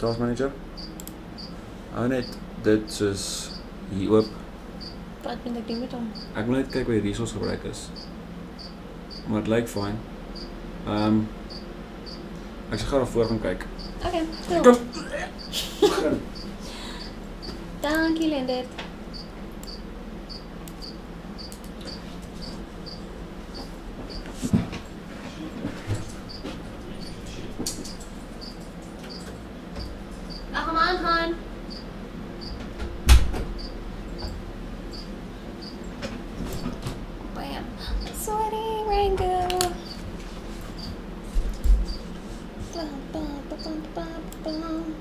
Task Manager. Hou net dit soos hier oop. Wat moet ek doen met hom? Ek wil net kyk waar die resource gebruik is. Maar het lyk fyn. Ek sal gou daarvoor gaan kyk. Okay, cool. Dankie, Lindit. Come on, hon. Bam. Sweaty Rango. Bum, bum, bum, bum, bum, bum.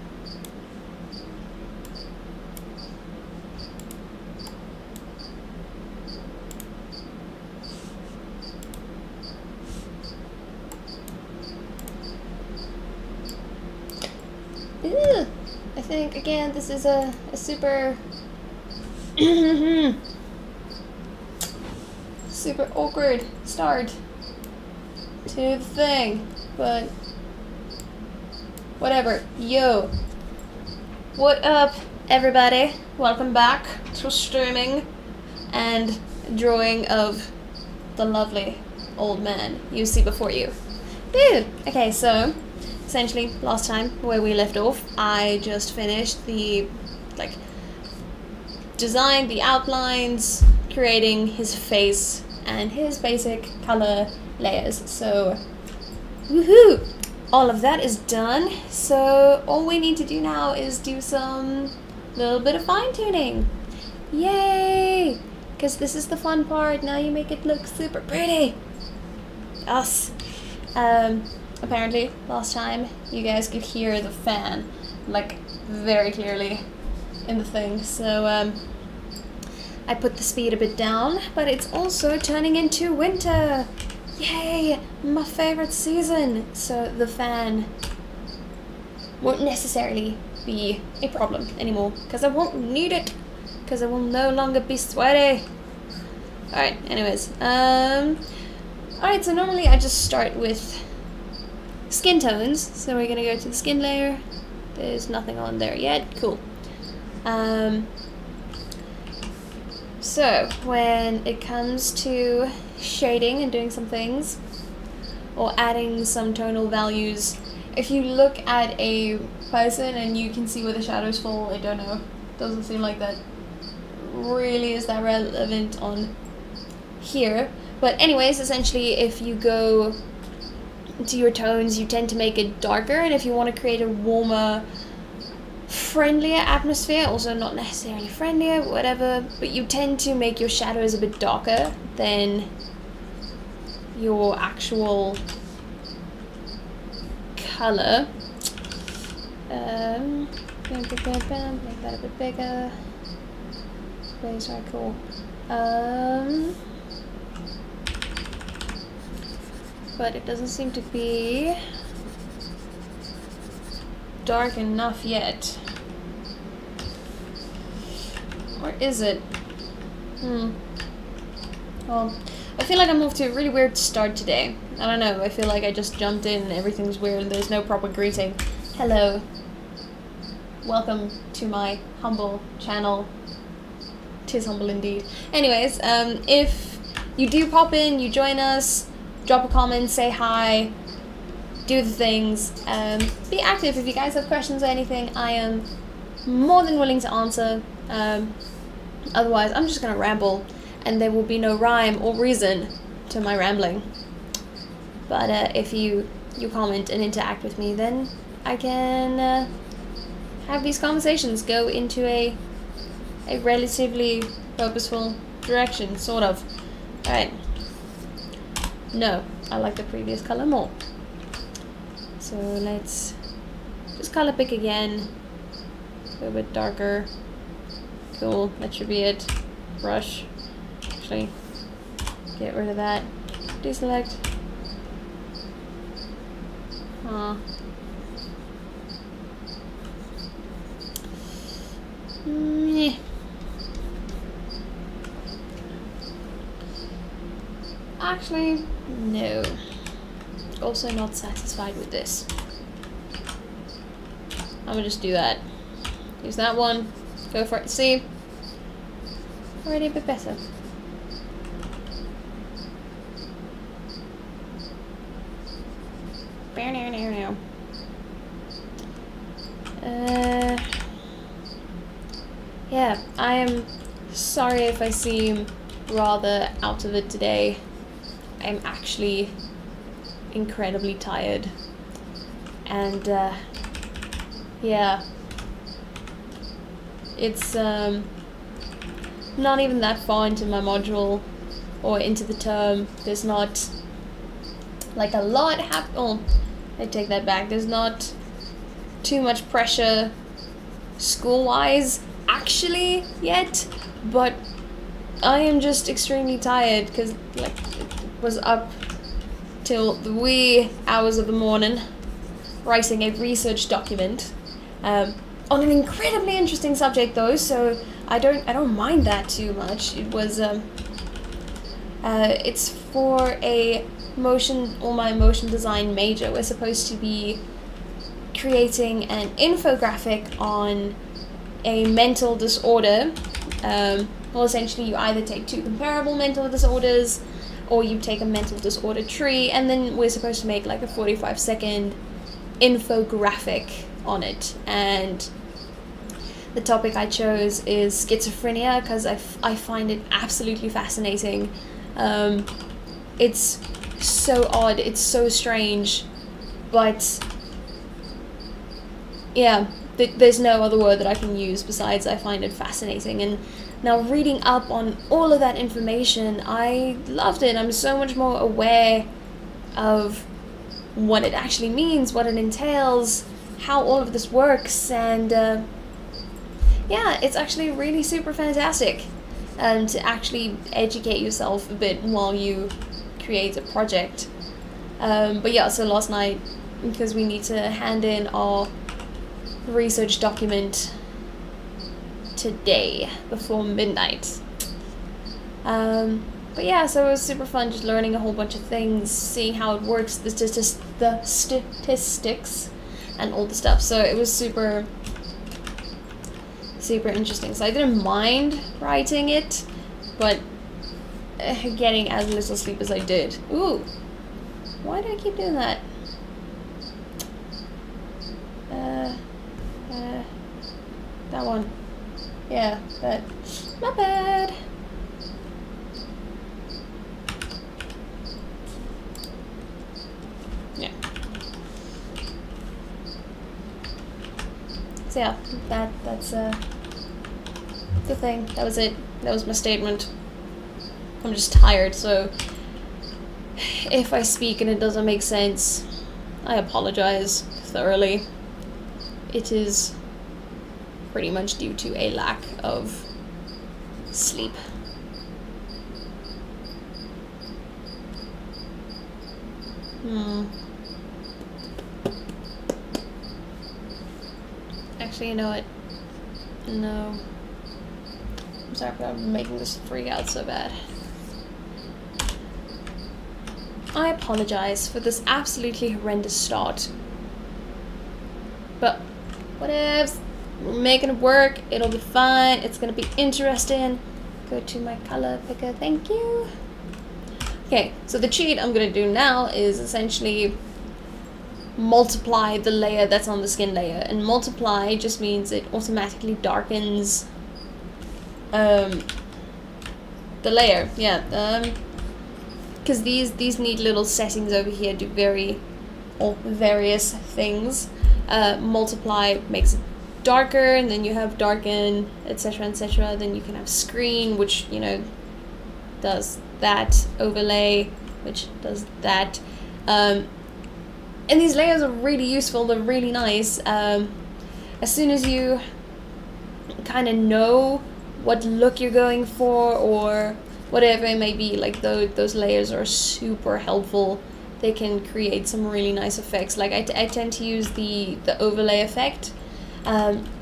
Ooh, I think again this is a super super awkward start to the thing, but whatever. Yo, what up everybody? Welcome back to streaming and drawing of the lovely old man you see before you. Woo! Okay, so essentially last time where we left off, I just finished the design, the outlines, creating his face and his basic color layers. So woohoo! All of that is done. So all we need to do now is do some little bit of fine-tuning. Yay! Because this is the fun part. Now you make it look super pretty. Us. Apparently, last time you guys could hear the fan, like, very clearly in the thing, so I put the speed a bit down, but it's also turning into winter! Yay! My favorite season! So the fan won't necessarily be a problem anymore, because I won't need it, because I will no longer be sweaty. Alright, anyways, alright, so normally I just start with skin tones, so we're gonna go to the skin layer. There's nothing on there yet. Cool. So when it comes to shading and doing some things, or adding some tonal values, if you look at a person and you can see where the shadows fall, I don't know, doesn't seem like that really is that relevant on here. But anyways, essentially if you go to your tones, you tend to make it darker, and if you want to create a warmer, friendlier atmosphere, also not necessarily friendlier, whatever, but you tend to make your shadows a bit darker than your actual color. Make that a bit bigger. Very cool. But it doesn't seem to be dark enough yet. Or is it? Well, I feel like I'm off to a really weird start today. I don't know, I feel like I just jumped in and everything's weird and there's no proper greeting. Hello. Welcome to my humble channel. 'Tis humble indeed. Anyways, if you do pop in, you join us, drop a comment, say hi, do the things, be active. If you guys have questions or anything, I am more than willing to answer. Otherwise, I'm just gonna ramble, and there will be no rhyme or reason to my rambling. But if you comment and interact with me, then I can have these conversations go into a relatively purposeful direction, sort of. Alright. No, I like the previous color more. So let's just color pick again. Go a bit darker. Cool, that should be it. Brush. Actually, get rid of that. Deselect. Meh. Actually, no. Also not satisfied with this. I'm gonna just do that. Use that one. Go for it. See? Already a bit better. Yeah, I am sorry if I seem rather out of it today. I'm actually incredibly tired. And, yeah. It's, not even that far into my module, or into the term. There's not, like, a lot oh, I take that back. There's not too much pressure school-wise, actually, yet, but I am just extremely tired, because, like, it was up till the wee hours of the morning, writing a research document, on an incredibly interesting subject, though, so I don't mind that too much. It was, it's for a my motion design major. We're supposed to be creating an infographic on a mental disorder. Well, essentially you either take two comparable mental disorders, or you take a mental disorder tree, and then we're supposed to make like a 45-second infographic on it. And the topic I chose is schizophrenia, because I find it absolutely fascinating. It's so odd, it's so strange, but yeah, there's no other word that I can use besides I find it fascinating. And now reading up on all of that information, I loved it. I'm so much more aware of what it actually means, what it entails, how all of this works, and yeah, it's actually really super fantastic. And to actually educate yourself a bit while you create a project. But yeah, so last night, because we need to hand in our research document today before midnight. But yeah, so it was super fun, just learning a whole bunch of things, seeing how it works, the statistics and all the stuff. So it was super interesting. So I didn't mind writing it, but getting as little sleep as I did. Ooh, why do I keep doing that? That one. Yeah, that. Not bad. Yeah. So yeah, that's the thing. That was it. That was my statement. I'm just tired, so if I speak and it doesn't make sense, I apologize thoroughly. It is pretty much due to a lack of sleep. Actually, you know what? No. I'm sorry for making this freak out so bad. I apologize for this absolutely horrendous start. But whatevs. We're making it work. It'll be fine. It's gonna be interesting. Go to my color picker. Thank you. Okay, so the cheat I'm gonna do now is essentially multiply the layer that's on the skin layer. And multiply just means it automatically darkens the layer. Yeah. Because these neat little settings over here do various things. Multiply makes it darker, and then you have darken, etc., etc. Then you can have screen, which, you know, does that. Overlay, which does that. And these layers are really useful. They're really nice. As soon as you kind of know what look you're going for, or whatever it may be, like those layers are super helpful. They can create some really nice effects. Like I tend to use the overlay effect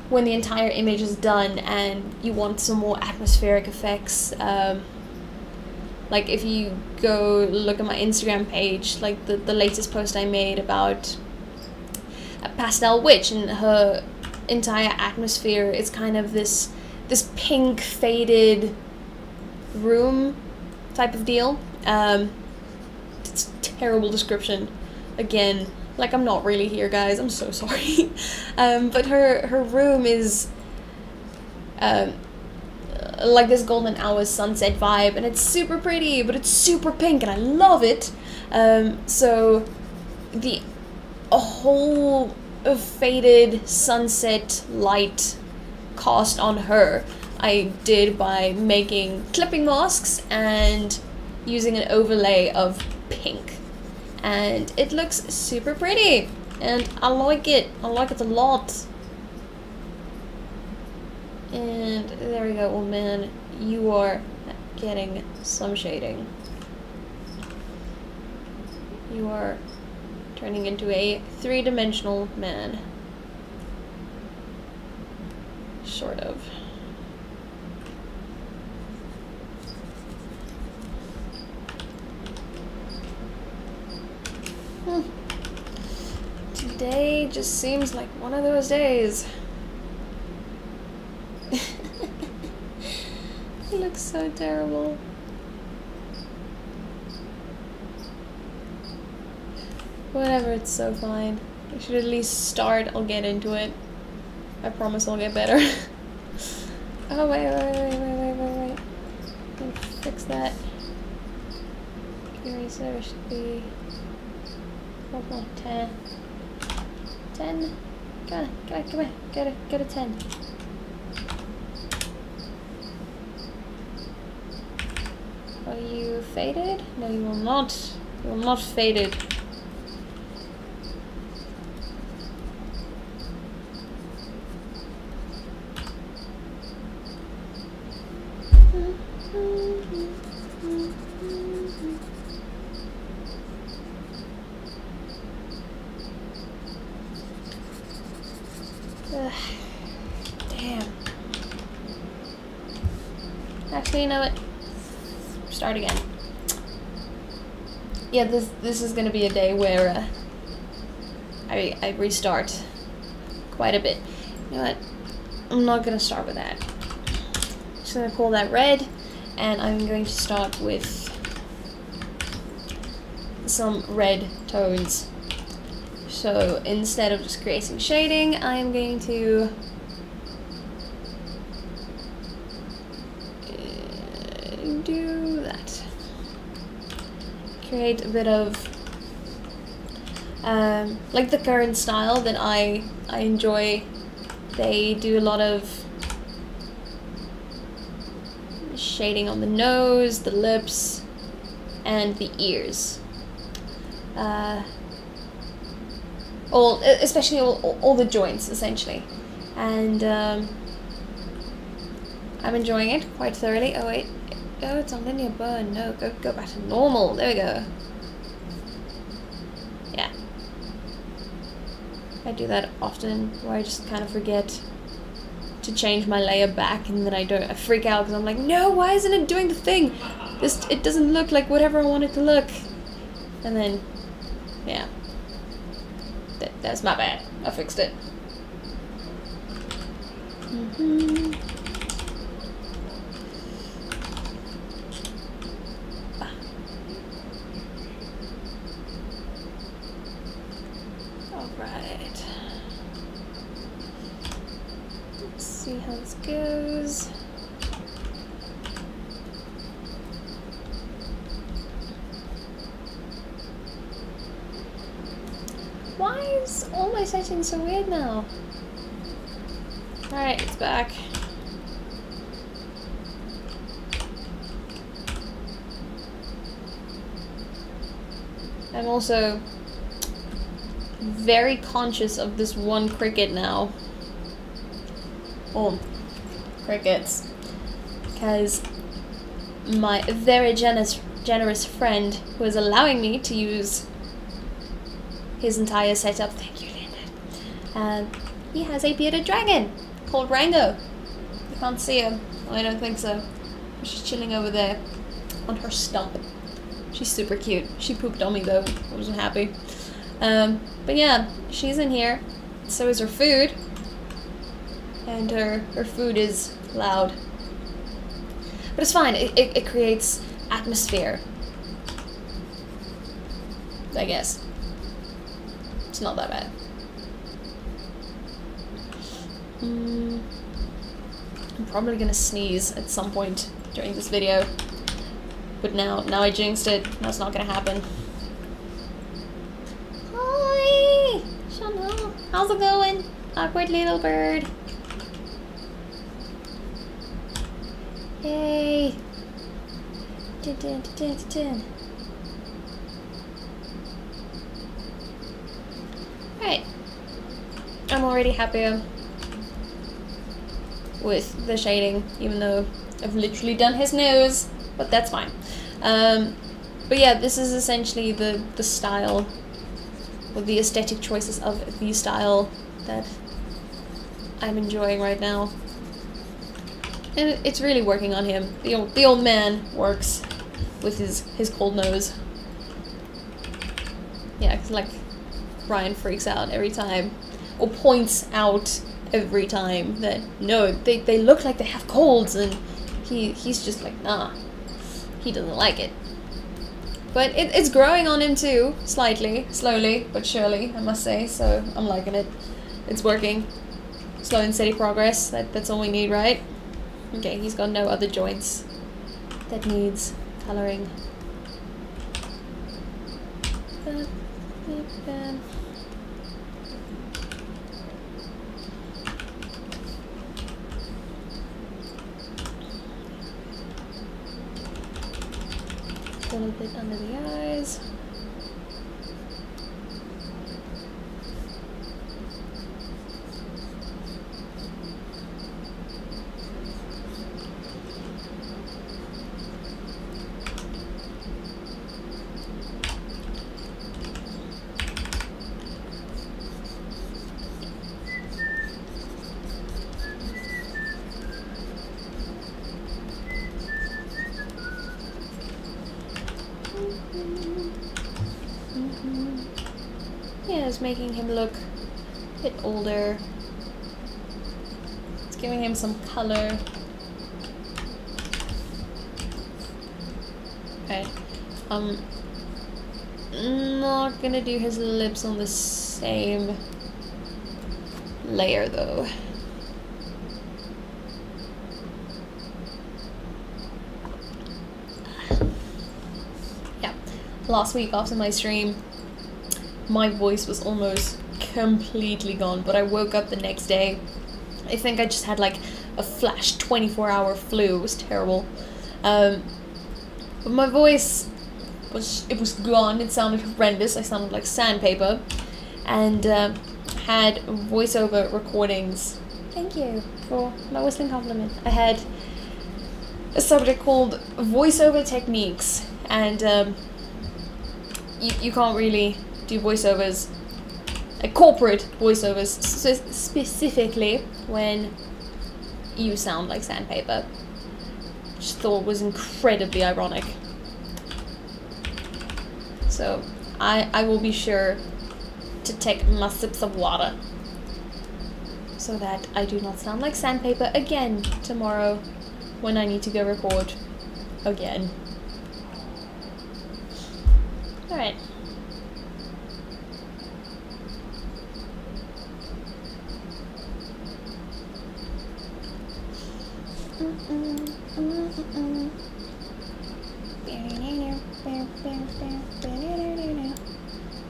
when the entire image is done and you want some more atmospheric effects. Like if you go look at my Instagram page, like the latest post I made about a pastel witch and her entire atmosphere is kind of this pink faded room type of deal. It's a terrible description. Again, like, I'm not really here, guys. I'm so sorry. But her room is like this golden hour sunset vibe, and it's super pretty, but it's super pink, and I love it. So a whole faded sunset light cast on her I did by making clipping masks and using an overlay of pink, and it looks super pretty, and I like it a lot. And there we go, old man, you are getting some shading. You are turning into a three-dimensional man. Sort of. Today just seems like one of those days. It looks so terrible. Whatever, it's so fine. I should at least start. I'll get into it. I promise I'll get better. Oh, wait. Let me fix that. Eraser should be... What, no, 10. 10? Come on, get a 10. Are you faded? No, you will not. You will not faded. Damn. Actually, you know what? Start again. Yeah, this is gonna be a day where I restart quite a bit. You know what? I'm not gonna start with that. Just gonna call that red, and I'm going to start with some red tones. So instead of just creating shading, I am going to do that. Create a bit of like the current style that I enjoy. They do a lot of shading on the nose, the lips, and the ears. Especially all the joints, essentially. And I'm enjoying it quite thoroughly. Oh wait, oh, it's on linear burn. No, go back to normal. There we go. Yeah. I do that often, where I just kind of forget to change my layer back, and then I freak out because I'm like, no, why isn't it doing the thing? It doesn't look like whatever I want it to look. And then, yeah. That's my bad. I fixed it. Alright. Let's see how this goes. Why is all my settings so weird now? Alright, it's back. I'm also very conscious of this one cricket now. Oh, crickets. Because my very generous friend who is allowing me to use his entire setup, thank you, Linda. He has a bearded dragon called Rango. You can't see her. Oh, I don't think so. She's chilling over there on her stump. She's super cute. She pooped on me though. I wasn't happy. But yeah, she's in here. So is her food. and her food is loud. But it's fine, it creates atmosphere. I guess. It's not that bad. I'm probably gonna sneeze at some point during this video. But now I jinxed it. That's not gonna happen. Hi! Chanel, how's it going? Awkward little bird. Yay! Dun, dun, dun, dun, dun, dun. Alright. I'm already happier with the shading, even though I've literally done his nose, but that's fine. But yeah, this is essentially the style, or the aesthetic choices of the style that I'm enjoying right now. And it's really working on him. The old man works with his cold nose. Yeah, 'cause like Ryan freaks out every time, or points out every time that no, they look like they have colds, and he's just like, nah, he doesn't like it. But it's growing on him too, slightly, slowly but surely, I must say. So I'm liking it. It's working. Slow and steady progress. That's all we need, right? Okay, he's got no other joints that needs coloring. A little bit under the eyes. Yeah, it's making him look a bit older. It's giving him some color. Okay. I'm not gonna do his lips on the same layer though. Yeah. Last week after my stream, my voice was almost completely gone, but I woke up the next day. I think I just had like a flash 24-hour flu. It was terrible. But my voice was gone. It sounded horrendous. I sounded like sandpaper, and had voiceover recordings. Thank you for my whistling compliment. I had a subject called voiceover techniques, and you can't really do voiceovers, corporate voiceovers specifically, when you sound like sandpaper. Which I thought was incredibly ironic. So I will be sure to take my sips of water so that I do not sound like sandpaper again tomorrow when I need to go record again. Alright.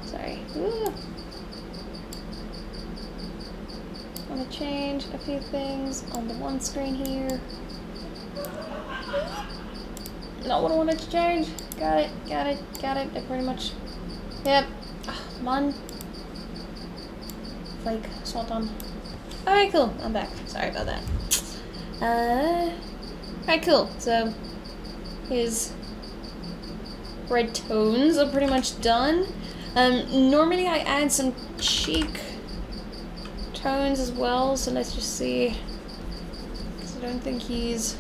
Sorry. Ooh. I'm gonna change a few things on the one screen here. Not what I wanted to change. Got it. I pretty much. Yep. Come on. Flake. Salt on. Alright, cool. I'm back. Sorry about that. Alright, cool. So, his red tones are pretty much done. Normally I add some cheek tones as well, so let's just see. 'Cause I don't think he's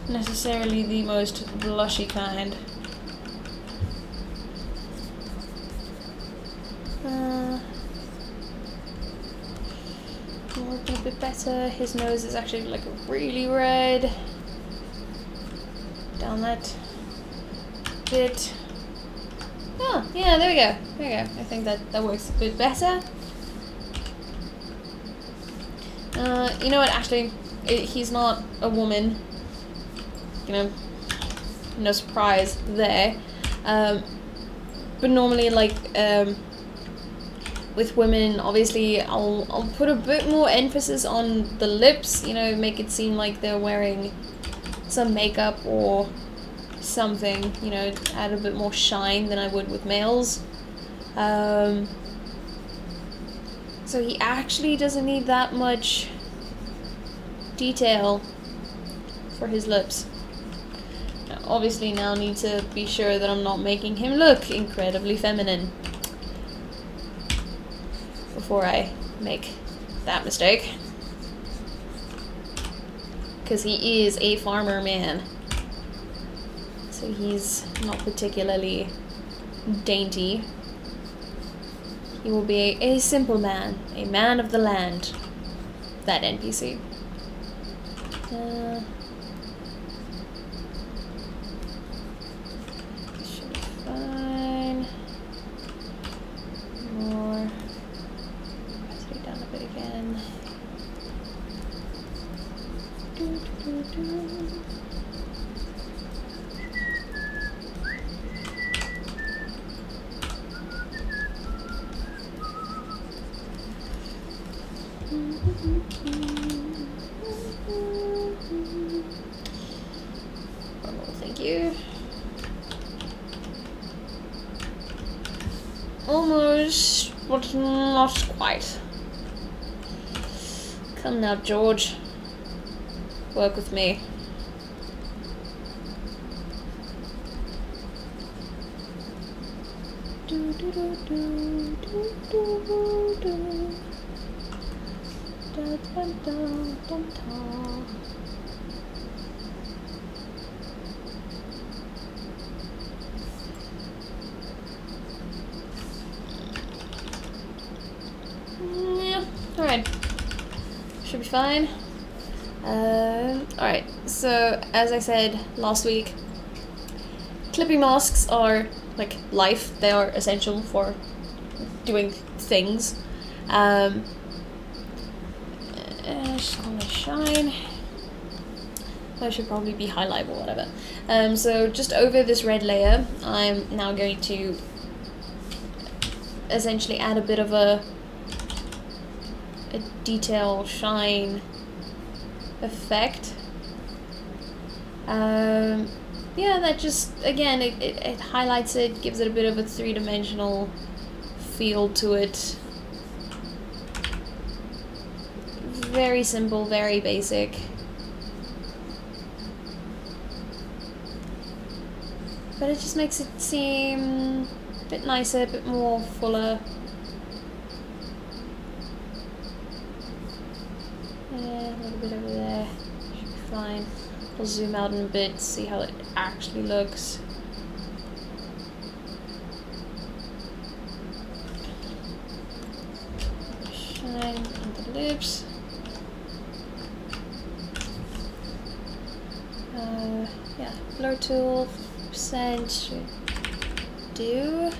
necessarily the most blushy kind. bit better. His nose is actually like really red. Down that bit. Oh, yeah, there we go. There we go. I think that works a bit better. You know what, actually, he's not a woman. You know, no surprise there. But normally, like, with women, obviously, I'll put a bit more emphasis on the lips, you know, make it seem like they're wearing some makeup or something, you know, add a bit more shine than I would with males. So he actually doesn't need that much detail for his lips. Now, obviously now I need to be sure that I'm not making him look incredibly feminine before I make that mistake. Because he is a farmer man. So he's not particularly dainty. He will be a simple man, a man of the land. That NPC. Should be fine. More. Opacity down a bit again. Thank you. Almost, but not quite. Come now, George. Work with me. Yeah, alright. Should be fine. Alright, so as I said last week, clipping masks are like life. They are essential for doing things. Just call it shine. That should probably be highlight or whatever. So just over this red layer, I'm now going to essentially add a bit of a detail shine effect. Yeah, that just, again, it highlights it, gives it a bit of a three-dimensional feel to it. Very simple, very basic. But it just makes it seem a bit nicer, a bit more fuller. Yeah, a little bit over there. Should be fine. I'll zoom out in a bit, see how it actually looks. Shine on the lips. Yeah, blur tool, 50% should do.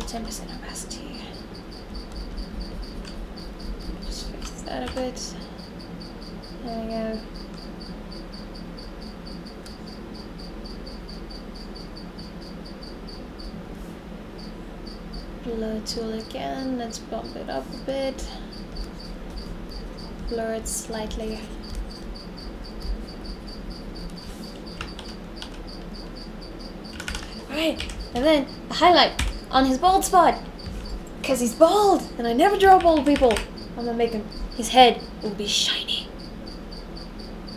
10% opacity. Just fix that a bit. There we go. Blur tool again, let's bump it up a bit. Blur it slightly. Alright, and then a highlight on his bald spot. Because he's bald, and I never draw bald people. I'm gonna make his head will be shiny.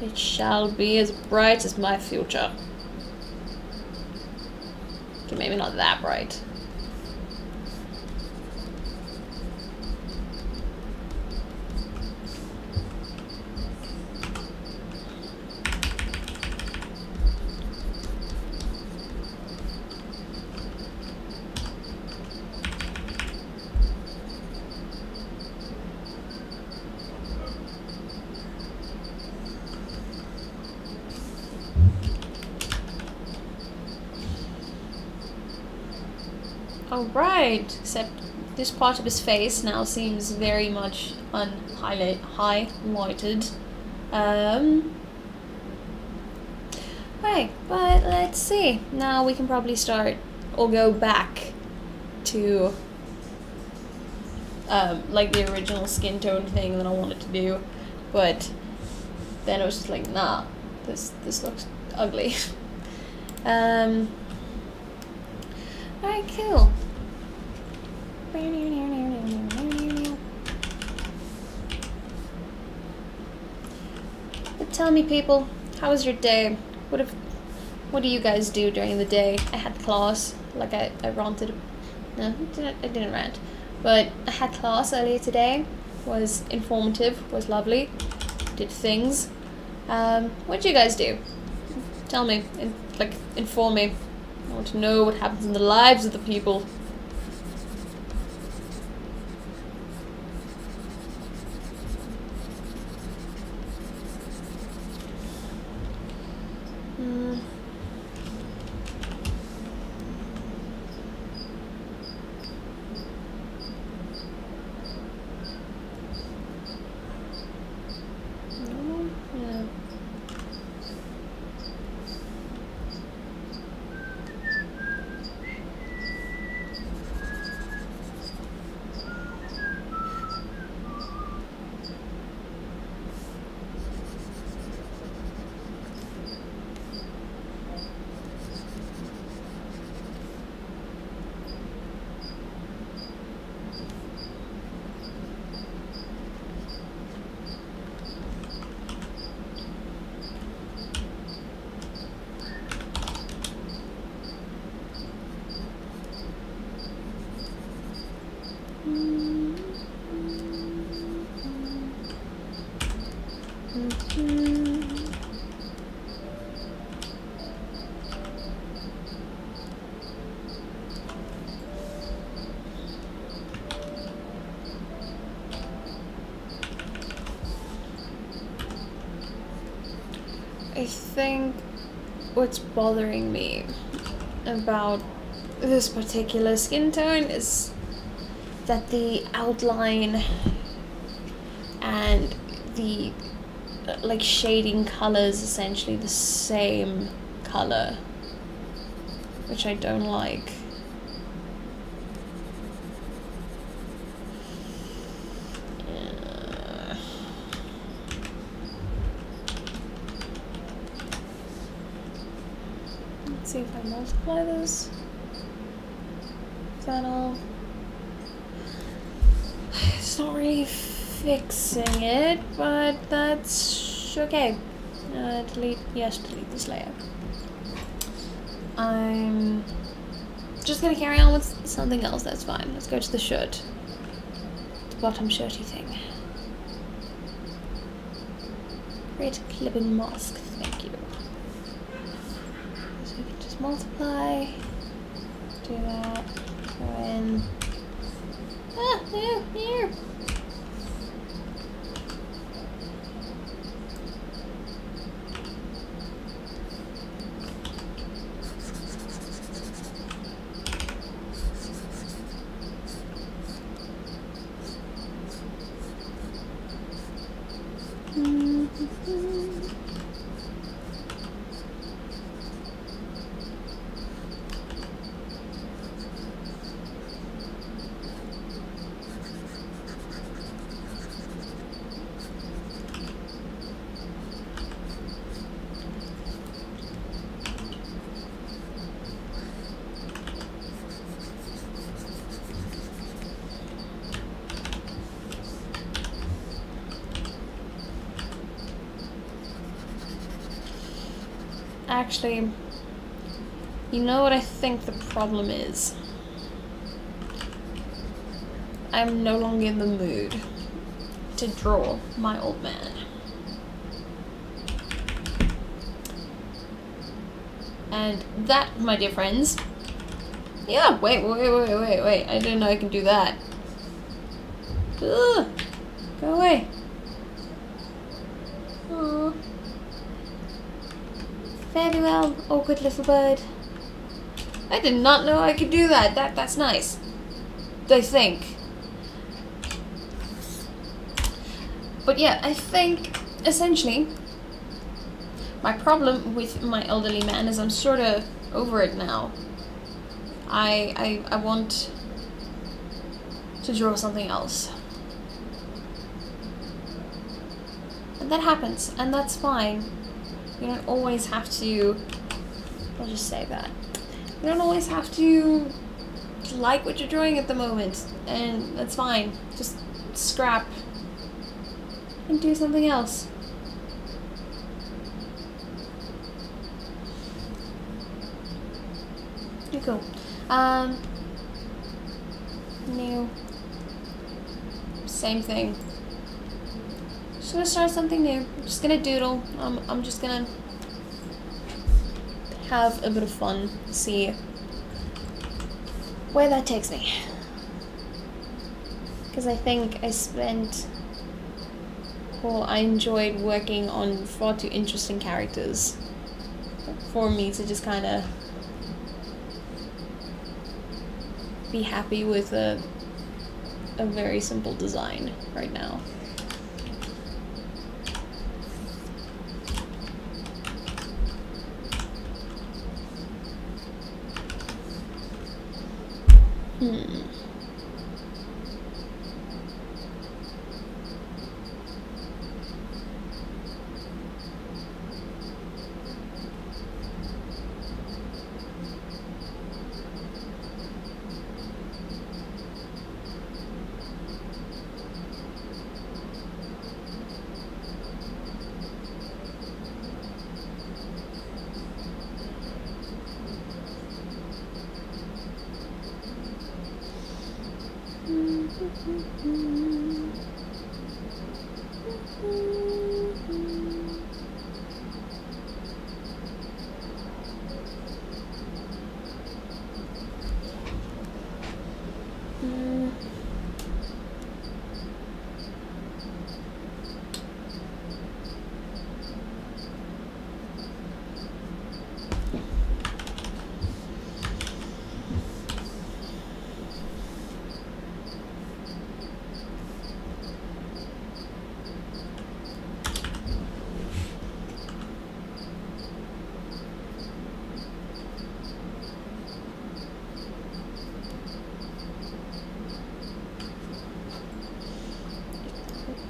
It shall be as bright as my future. Okay, maybe not that bright. Oh, right. Except this part of his face now seems very much highlighted. Right, but let's see. Now we can probably start or go back to like the original skin tone thing that I wanted to do, but then I was just like, nah, this looks ugly. Alright, cool. But tell me, people, how was your day? What do you guys do during the day? I had class, like I ranted. No, I didn't rant. But I had class earlier today. Was informative, was lovely. Did things. What did you guys do? Tell me, inform me. I want to know what happens in the lives of the people. I think what's bothering me about this particular skin tone is that the outline and the like shading color is essentially the same color, which I don't like. Let's see if I multiply this. Is that all? It's not really fixing it, but that's okay. Delete this layer. I'm just gonna carry on with something else, that's fine. Let's go to the shirt. The bottom shirty thing. Create a clipping mask, thank you. So we can just multiply. Do that. Go in. Ah, here. Actually, you know what I think the problem is? I'm no longer in the mood to draw my old man. And that, my dear friends... Yeah, wait, I didn't know I can do that. Ugh, go away. Aww. Very well, awkward little bird. I did not know I could do that. That's nice. I think. But yeah, I think essentially my problem with my elderly man is I'm sort of over it now. I want to draw something else. And that happens, and that's fine. You don't always have to, I'll just say that. You don't always have to like what you're drawing at the moment, and that's fine. Just scrap and do something else. You're cool. New. Same thing. Just gonna start something new. I'm just gonna doodle. I'm just gonna have a bit of fun. See where that takes me. Because I think I enjoyed working on far too interesting characters for me to just kind of be happy with a very simple design right now.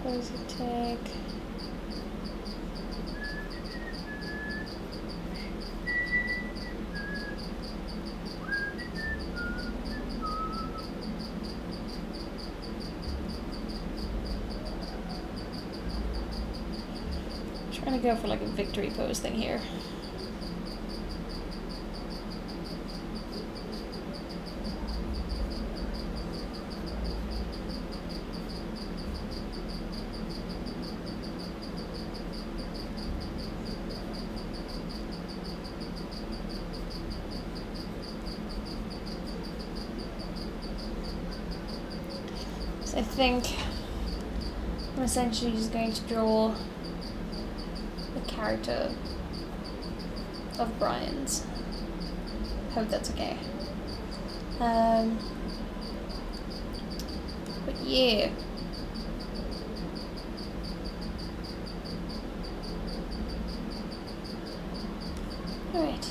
What does it take? Trying to go for like a victory pose thing here. I think I'm essentially just going to draw the character of Brian's. Hope that's okay. But yeah. Alright.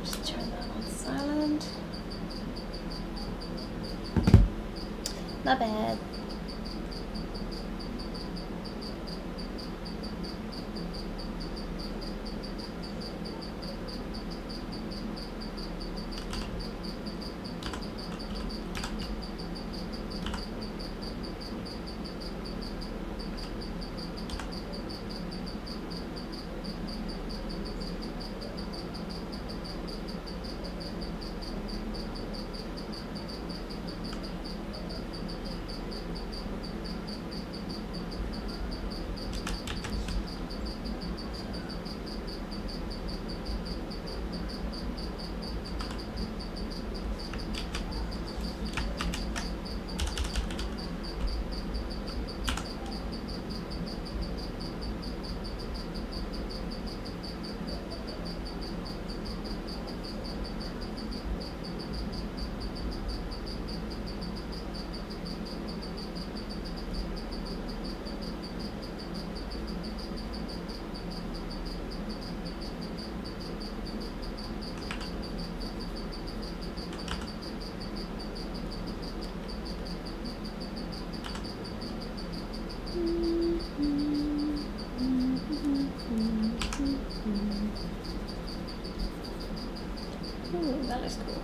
Just turn that on silent. Not bad. Ooh, that is cool.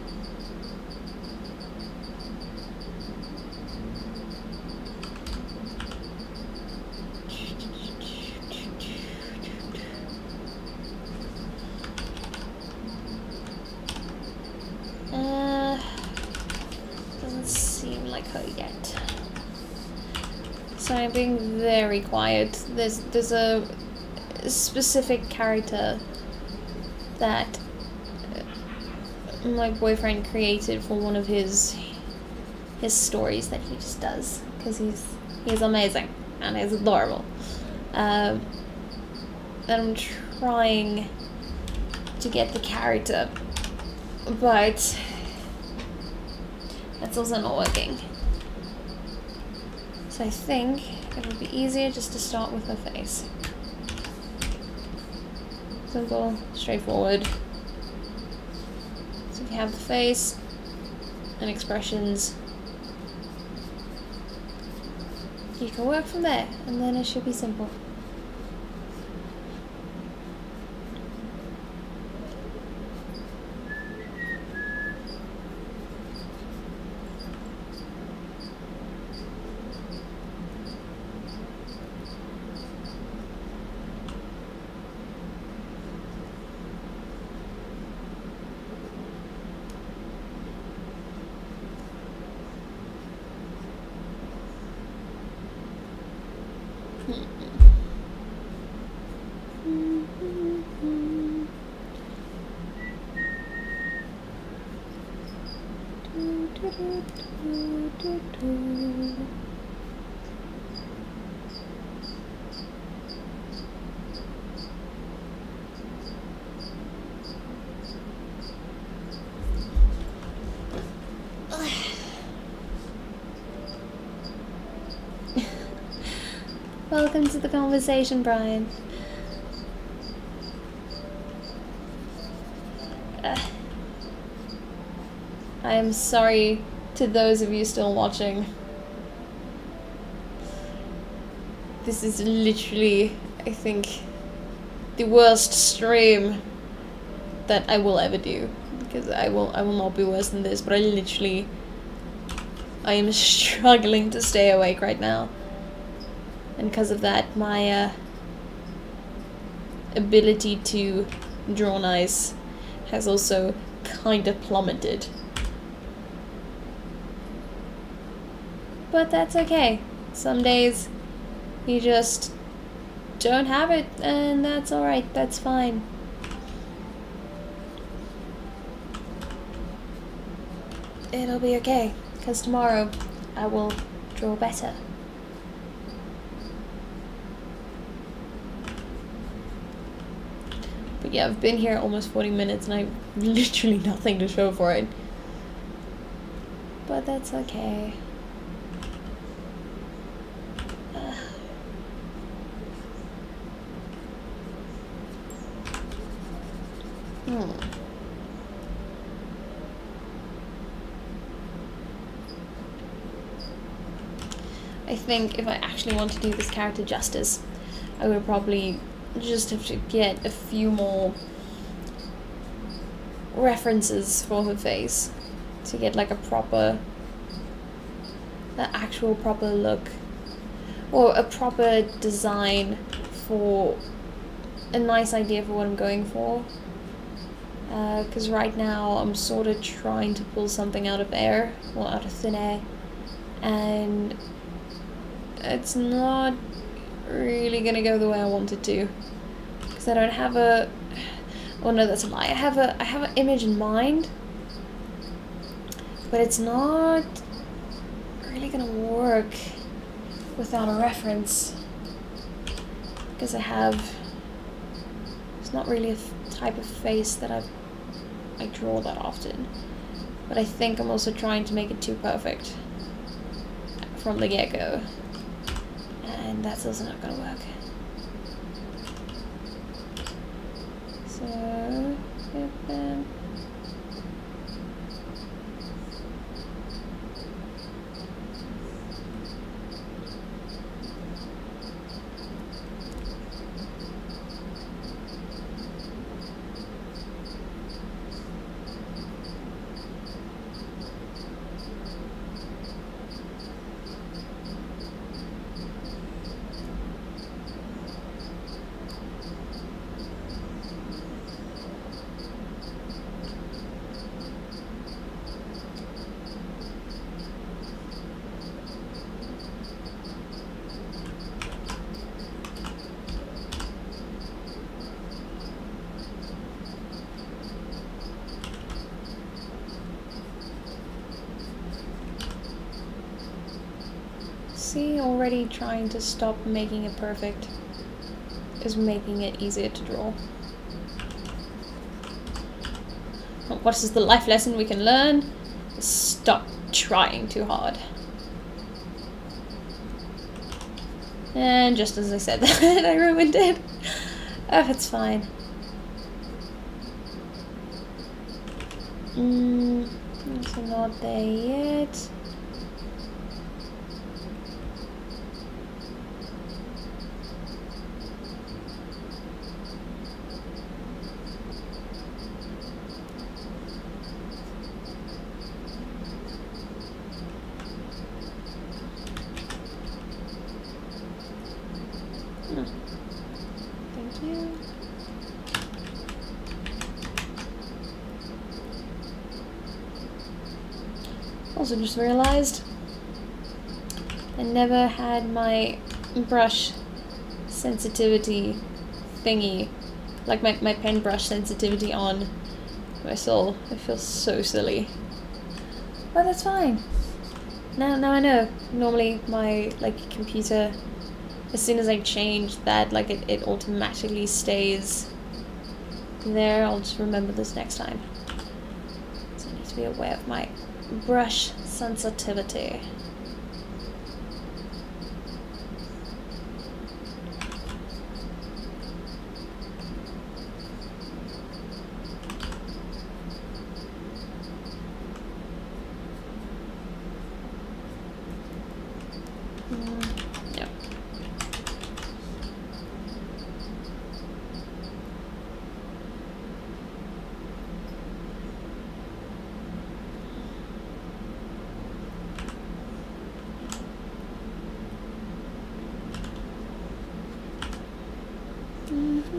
Doesn't seem like her yet. So I'm being very quiet. There's a specific character that my boyfriend created for one of his stories that he just does because he's amazing and he's adorable. And I'm trying to get the character, but that's also not working. So I think it would be easier just to start with her face. Simple, straightforward. So if you have the face and expressions, you can work from there, and then it should be simple. Welcome to the conversation, Brian. I am sorry to those of you still watching. This is literally, I think, the worst stream that I will ever do. Because I will not be worse than this, but I am struggling to stay awake right now. And because of that, my ability to draw nice has also kind of plummeted. But that's okay. Some days you just don't have it, and that's alright, that's fine. It'll be okay, because tomorrow I will draw better. But yeah, I've been here almost 40 minutes and I have literally nothing to show for it. But that's okay. I think if I actually want to do this character justice, I would probably just have to get a few more references for her face to get like a proper, the actual proper look, or a proper design for a nice idea for what I'm going for. Because right now I'm sort of trying to pull something out of air, well, out of thin air, and it's not really gonna go the way I want it to, because I don't have a, oh no, that's a lie, I have an image in mind, but it's not really gonna work without a reference, because it's not really a type of face that I draw that often, but I think I'm also trying to make it too perfect from the get-go, and that's also not gonna work. So, see, already trying to stop making it perfect is making it easier to draw. What is the life lesson we can learn? Stop trying too hard. And just as I said that, I ruined it. Oh, it's fine. So not there yet. Thank you. Also just realized I never had my brush sensitivity thingy, like my pen brush sensitivity on my soul. I feel so silly. But that's fine. Now I know. Normally my computer, as soon as I change that, it automatically stays there. I'll just remember this next time. So I need to be aware of my brush sensitivity. I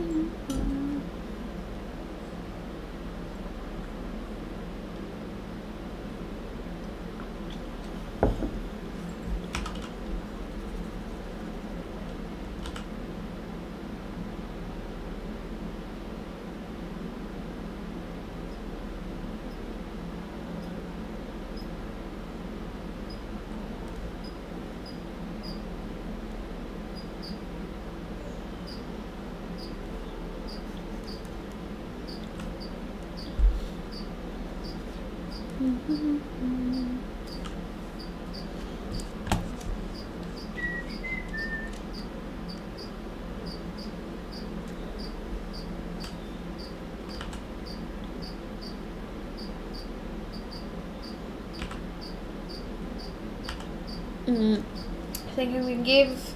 think we can give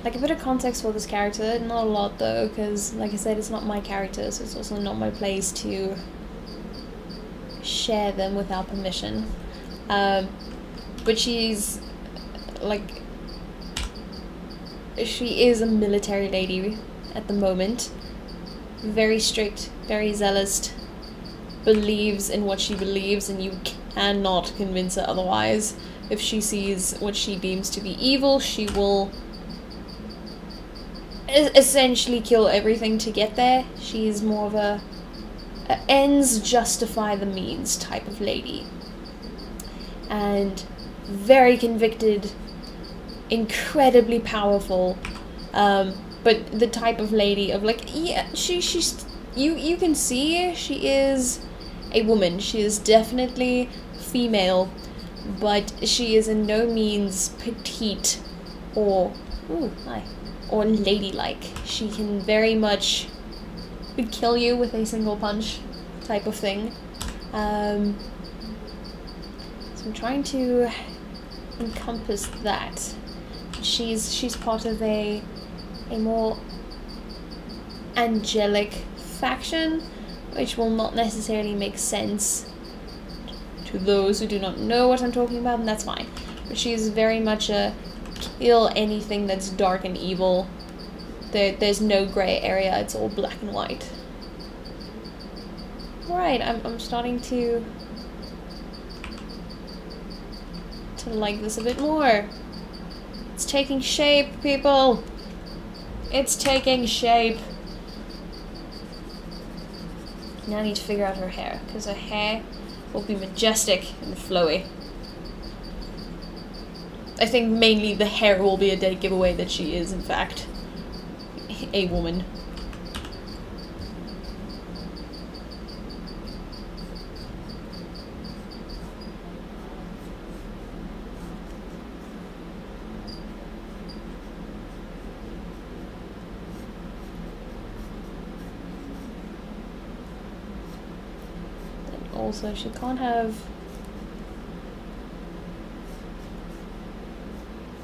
like a bit of context for this character, not a lot though, because like I said, it's not my character, so it's also not my place to share them without permission. But she's like, she is a military lady at the moment, very strict, very zealous, believes in what she believes, and you cannot convince her otherwise. If she sees what she deems to be evil, she will essentially kill everything to get there. She's more of a ends justify the means type of lady. And very convicted, incredibly powerful, but the type of lady of like, yeah, she's you can see she is a woman. She is definitely female, but she is in no means petite or or ladylike. She can very much kill you with a single punch type of thing. So I'm trying to encompass that. She's part of a more angelic faction, which will not necessarily make sense to those who do not know what I'm talking about, and that's fine. But she's very much a kill anything that's dark and evil. There's no grey area, it's all black and white. Alright, I'm starting to like this a bit more. It's taking shape, people! It's taking shape! Now I need to figure out her hair, because her hair will be majestic and flowy. I think mainly the hair will be a dead giveaway that she is, in fact, a woman. Also, she can't have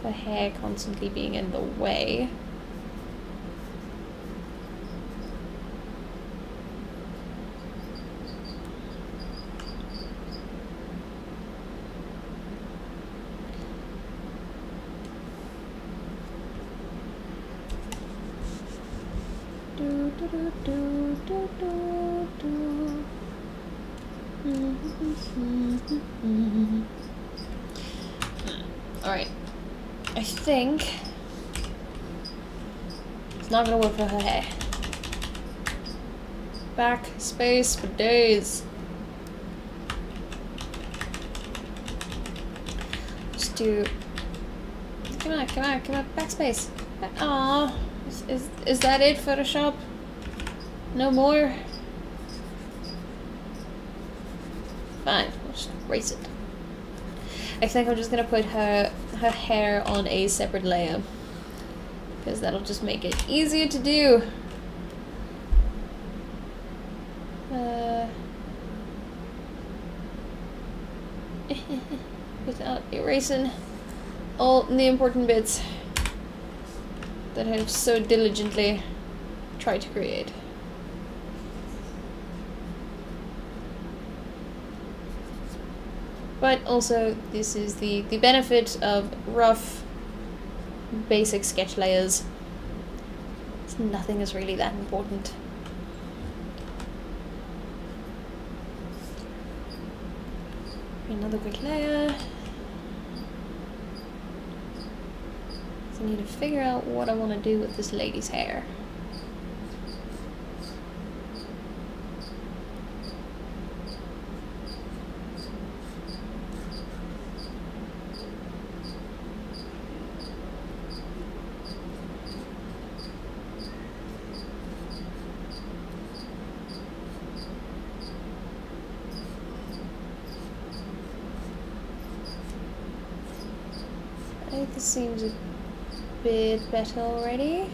her hair constantly being in the way. Do, do, do, do, do, do, do. Alright, I think it's not gonna work for her hair. Back space for days. Just do. Come on, backspace. Aww, is that it, Photoshop? No more? Fine, we'll just erase it. I think I'm just gonna put her hair on a separate layer, because that'll just make it easier to do. Without erasing all the important bits that I've so diligently tried to create. But also, this is the benefit of rough, basic sketch layers. It's nothing is really that important. Another quick layer. So I need to figure out what I want to do with this lady's hair. I think this seems a bit better already.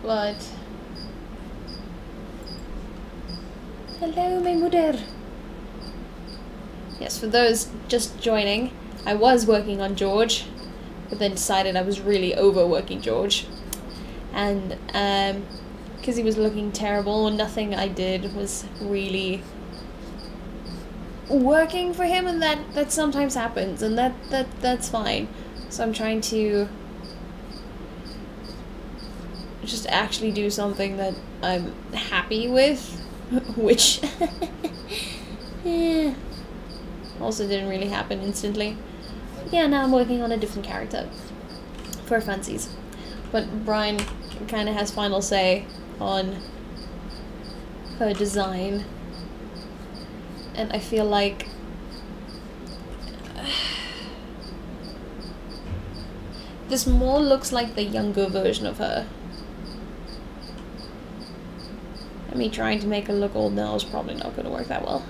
But hello, my mother. Yes, for those just joining, I was working on George, but then decided I was really overworking George, and because he was looking terrible, nothing I did was really working for him, and that sometimes happens, and that's fine. So I'm trying to just actually do something that I'm happy with, which also didn't really happen instantly. Yeah, now I'm working on a different character for fancies, but Brian kind of has final say on her design, and I feel like this more looks like the younger version of her. And me trying to make her look old now is probably not going to work that well.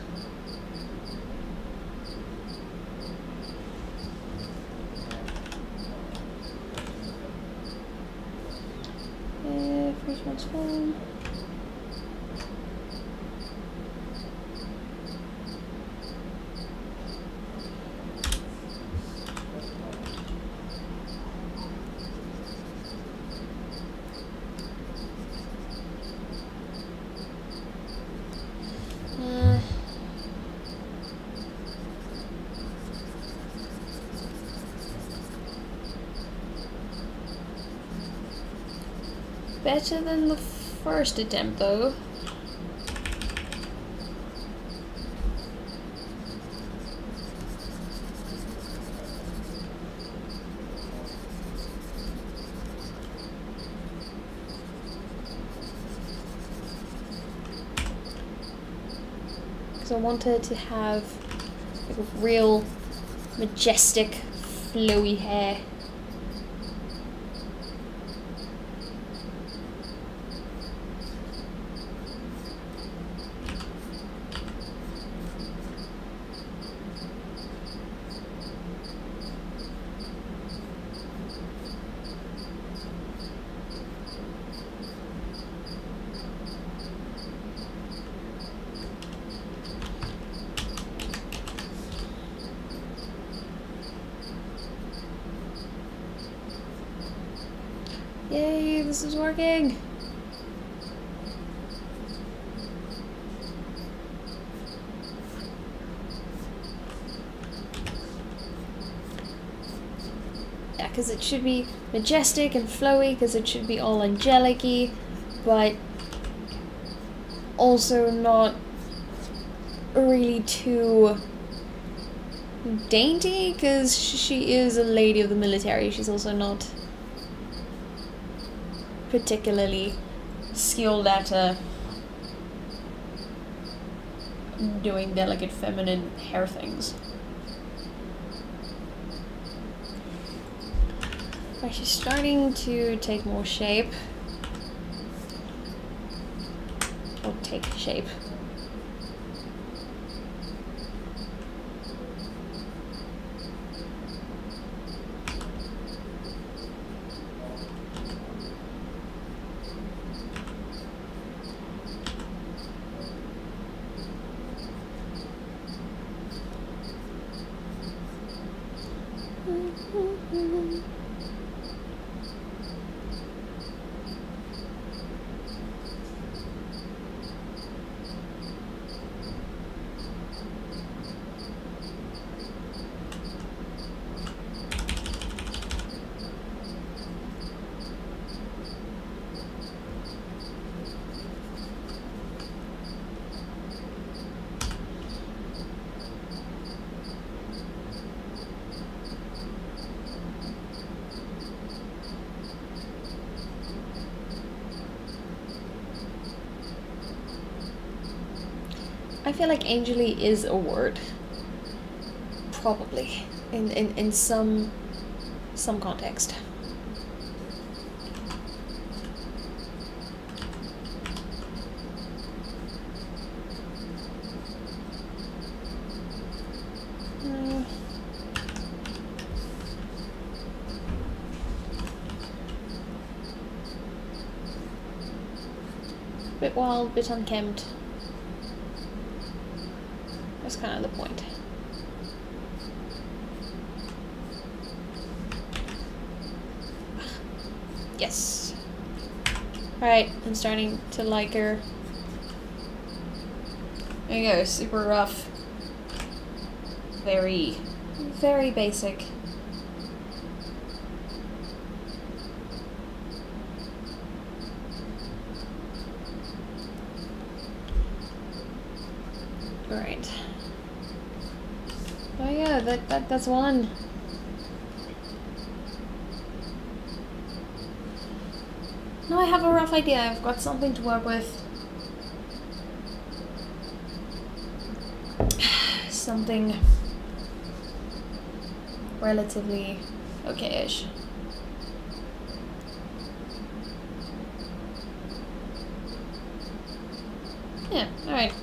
Freeze transform. Better than the first attempt, though. Because I wanted to have like a real majestic, flowy hair. Yay, this is working! Yeah, because it should be majestic and flowy, because it should be all angelic-y, but also not really too dainty, because she is a lady of the military. She's also not particularly skilled at doing delicate feminine hair things. But she's starting to take more shape. Or take shape. I feel like angelly is a word. Probably. In some context. Bit wild, bit unkempt. That's kind of the point. Yes. Alright, I'm starting to like her. There you go, super rough. Very, very basic. Alright. Oh yeah, that's one. No, I have a rough idea. I've got something to work with. Something relatively okay-ish. Yeah, alright.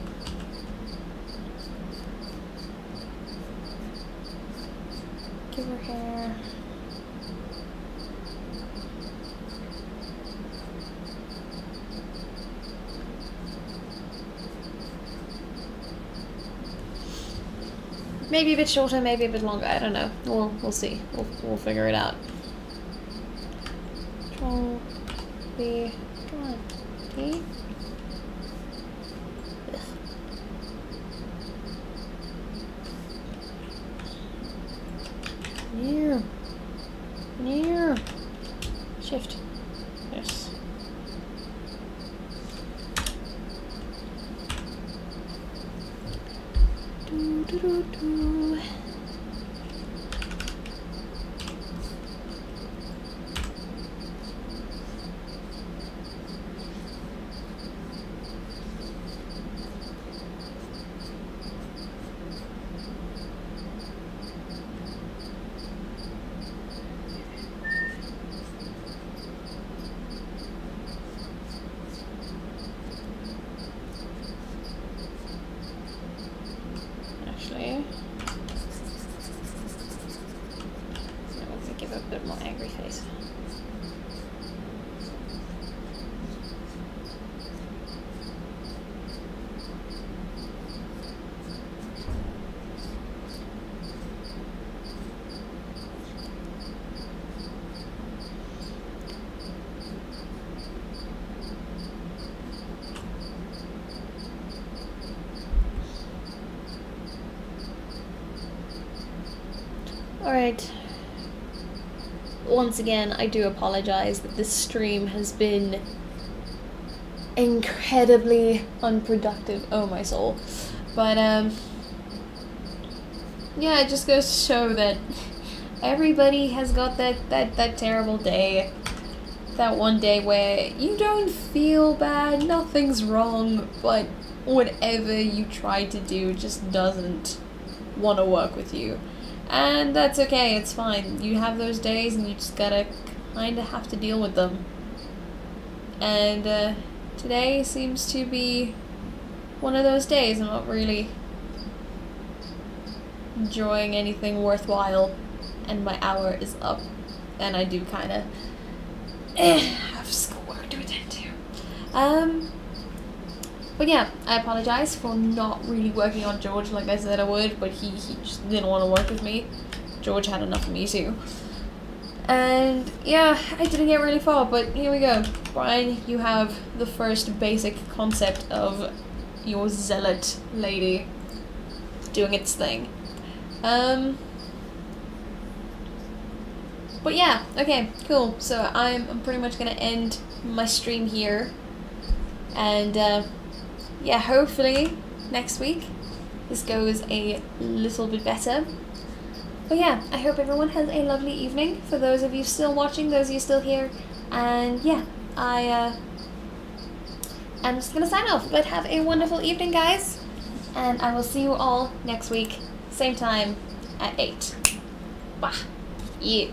Give her hair. Maybe a bit shorter, maybe a bit longer. I don't know. We'll see. We'll figure it out. Control V. Come on. P. Near. Near. Shift. Yes. Do do do do. Alright. Once again, I do apologize that this stream has been incredibly unproductive. Oh my soul. But, yeah, it just goes to show that everybody has got that terrible day. That one day where you don't feel bad, nothing's wrong, but whatever you try to do just doesn't want to work with you. And that's okay, it's fine. You have those days and you just gotta kinda have to deal with them. And today seems to be one of those days. I'm not really enjoying anything worthwhile, and my hour is up, and I do kinda have schoolwork to attend to. But yeah, I apologize for not really working on George like I said I would, but he just didn't want to work with me. George had enough of me too. And yeah, I didn't get really far, but here we go. Brian, you have the first basic concept of your zealot lady doing its thing. But yeah, okay, cool. So I'm pretty much gonna end my stream here. And yeah, hopefully next week this goes a little bit better. But yeah, I hope everyone has a lovely evening. For those of you still watching, those of you still here. And yeah, I'm just gonna sign off. But have a wonderful evening, guys. And I will see you all next week, same time at 8. Bye. Yeah.